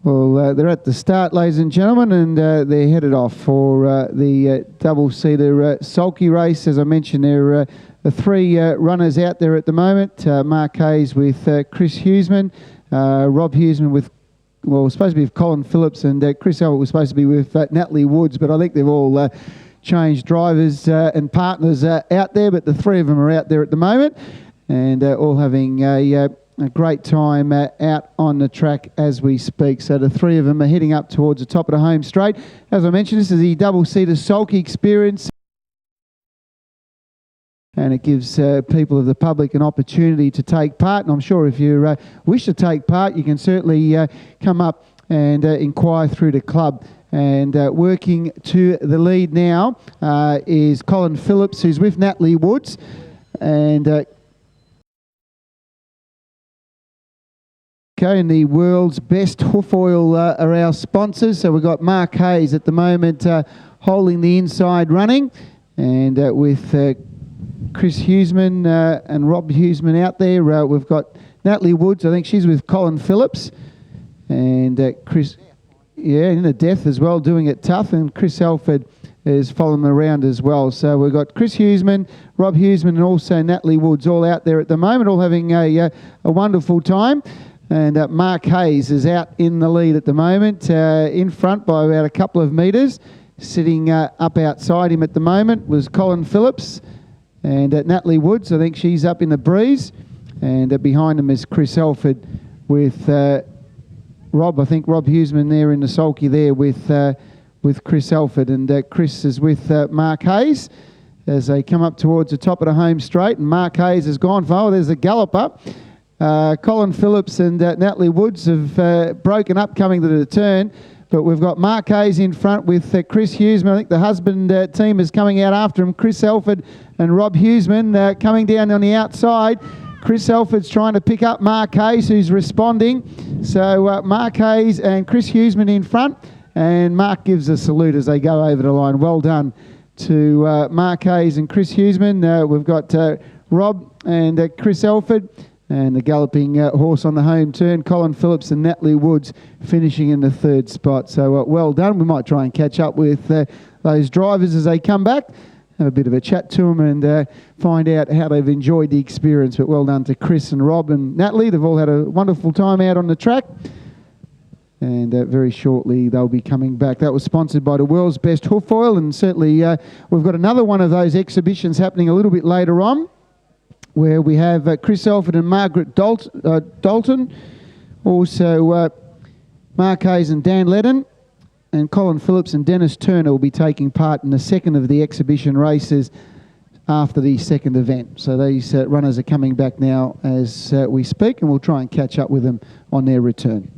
Well, they're at the start, ladies and gentlemen, and they're headed off for the double-seater Sulky race. As I mentioned, there are three runners out there at the moment. Mark Hayes with Chris Huseman, Rob Huseman with, well, supposed to be with Colin Phillips, and Chris Albert was supposed to be with Natalie Woods, but I think they've all changed drivers and partners out there, but the three of them are out there at the moment, and all having a great time out on the track as we speak. So the three of them are heading up towards the top of the home straight. As I mentioned, this is the double-seater Sulky experience, and it gives people of the public an opportunity to take part. And I'm sure if you wish to take part, you can certainly come up and inquire through the club. And working to the lead now is Colin Phillips, who's with Natalie Woods, and and the world's best hoof oil are our sponsors. So we've got Mark Hayes at the moment holding the inside running, and with Chris Huseman and Rob Huseman out there. We've got Natalie Woods, I think she's with Colin Phillips, and Chris, yeah, in the death as well, doing it tough, and Chris Alford is following them around as well. So we've got Chris Huseman, Rob Huseman, and also Natalie Woods all out there at the moment, all having a wonderful time. And Mark Hayes is out in the lead at the moment, in front by about a couple of metres. Sitting up outside him at the moment was Colin Phillips, and Natalie Woods, I think she's up in the breeze. And behind him is Chris Alford with Rob, I think Rob Huseman there in the sulky there with Chris Alford. And Chris is with Mark Hayes as they come up towards the top of the home straight. And Mark Hayes has gone for, there's a gallop up. Colin Phillips and Natalie Woods have broken up coming to the turn, but we've got Mark Hayes in front with Chris Huseman. I think the husband team is coming out after him, Chris Alford and Rob Huseman coming down on the outside. Chris Alford's trying to pick up Mark Hayes, who's responding. So Mark Hayes and Chris Huseman in front, and Mark gives a salute as they go over the line. Well done to Mark Hayes and Chris Huseman. We've got Rob and Chris Alford, and the galloping horse on the home turn, Colin Phillips and Natalie Woods finishing in the third spot. So well done. We might try and catch up with those drivers as they come back, have a bit of a chat to them and find out how they've enjoyed the experience. But well done to Chris and Rob and Natalie. They've all had a wonderful time out on the track. And very shortly they'll be coming back. That was sponsored by the world's best hoof oil, and certainly we've got another one of those exhibitions happening a little bit later on, where we have Chris Alford and Margaret Dalton, also Mark Hayes and Dan Ledden, and Colin Phillips and Dennis Turner will be taking part in the second of the exhibition races after the second event. So these runners are coming back now as we speak, and we'll try and catch up with them on their return.